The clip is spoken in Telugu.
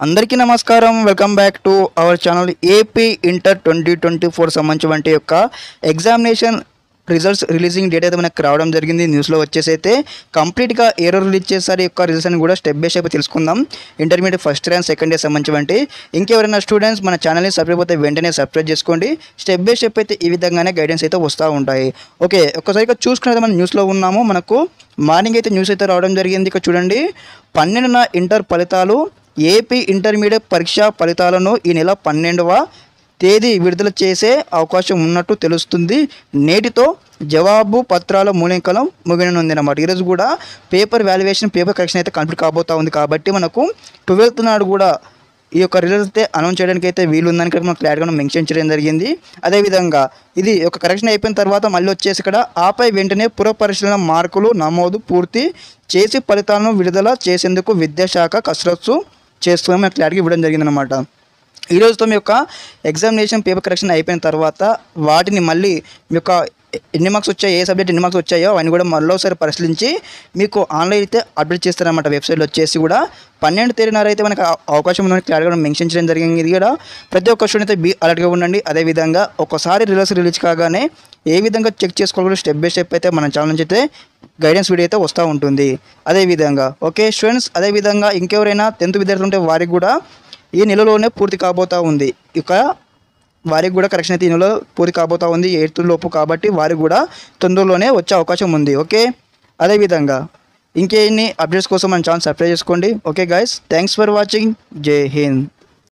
అందరికీ నమస్కారం. Welcome back to our channel. AP inter 2024 సంబంధించిన యొక్క ఎగ్జామినేషన్ రిజల్ట్స్ రిలీజింగ్ డేట్ అయితే మనకు రావడం జరిగింది. న్యూస్లో వచ్చేసి అయితే కంప్లీట్గా ఏ రోజు రిలీజ్ చేస్తారు యొక్క రిజల్ట్స్ అని కూడా స్టెప్ బై స్టెప్ తెలుసుకుందాం. Intermediate first rank second year సంబంధించి ఇంకెవరైనా స్టూడెంట్స్ మన ఛానల్ని సబ్స్క్రైబ్ అయితే వెంటనే సబ్స్క్రైబ్ చేసుకోండి. స్టెప్ బై స్టెప్ అయితే ఈ విధంగానే గైడెన్స్ అయితే వస్తూ ఉంటాయి. ఓకే, ఒక్కసారిగా చూసుకునేది మనం న్యూస్లో ఉన్నాము. మనకు మార్నింగ్ అయితే న్యూస్ అయితే రావడం జరిగింది. ఇక్కడ చూడండి, 12న ఇంటర్ ఫలితాలు, ఏపీ ఇంటర్మీడియట్ పరీక్ష ఫలితాలను ఈ నెల 12వ తేదీ విడుదల చేసే అవకాశం ఉన్నట్టు తెలుస్తుంది. నేటితో జవాబు పత్రాల మూల్యాంకనం ముగియనుంది అన్నమాట. ఈరోజు కూడా పేపర్ వాల్యుయేషన్, పేపర్ కరెక్షన్ అయితే కంప్లీట్ కాబోతా ఉంది. కాబట్టి మనకు 12th నాడు కూడా ఈ యొక్క రిజల్ట్స్ అయితే అనౌన్స్ చేయడానికి అయితే వీలుందని ఇక్కడ మనకు క్లారిటీగా మెన్షన్ చేయడం జరిగింది. అదేవిధంగా ఇది ఒక కరెక్షన్ అయిపోయిన తర్వాత మళ్ళీ వచ్చేసి ఇక్కడ ఆపై వెంటనే పురపరిశీలన మార్కులు నమోదు పూర్తి చేసి ఫలితాలను విడుదల చేసేందుకు విద్యాశాఖ కసరత్తు చేస్తుందని మనకు క్లారిటీ ఇవ్వడం జరిగిందనమాట. ఈరోజుతో మీ యొక్క ఎగ్జామినేషన్ పేపర్ కరెక్షన్ అయిపోయిన తర్వాత వాటిని మళ్ళీ మీ యొక్క ఎన్ని మార్క్స్ వచ్చాయో, ఏ సబ్జెక్ట్ ఎన్ని మార్క్స్ వచ్చాయో అవన్నీ కూడా మరోసారి పరిశీలించి మీకు ఆన్లైన్ అయితే అప్డేట్ చేస్తారన్నమాట. వెబ్సైట్లో వచ్చేసి కూడా 12 తేదీనారు అయితే మనకు అవకాశం ఉందని క్లియర్గా మెన్షన్ చేయడం జరిగింది. ఇది కూడా ప్రతి ఒక్క స్టూడెంట్ అయితే అలర్ట్గా ఉండండి. అదేవిధంగా ఒకసారి రిజల్ట్స్ రిలీజ్ కాగానే ఏ విధంగా చెక్ చేసుకోవాలి స్టెప్ బై స్టెప్ అయితే మన ఛానల్ నుంచి అయితే గైడెన్స్ వీడియో అయితే వస్తూ ఉంటుంది. అదేవిధంగా ఓకే స్టూడెంట్స్, అదేవిధంగా ఇంకెవరైనా 10th విద్యార్థులు ఉంటే వారికి కూడా ఈ నెలలోనే పూర్తి కాబోతూ ఉంది. ఇక వారికి కూడా కరెక్షన్ అయితే ఈ నెలలో పూర్తి కాబోతూ ఉంది 8th లోపు. కాబట్టి వారికి కూడా తొందరలోనే వచ్చే అవకాశం ఉంది. ఓకే, అదేవిధంగా ఇంకెన్ని అప్డేట్స్ కోసం మన ఛానల్ సబ్స్క్రైబ్ చేసుకోండి. Okay guys, thanks for watching. జై హింద్.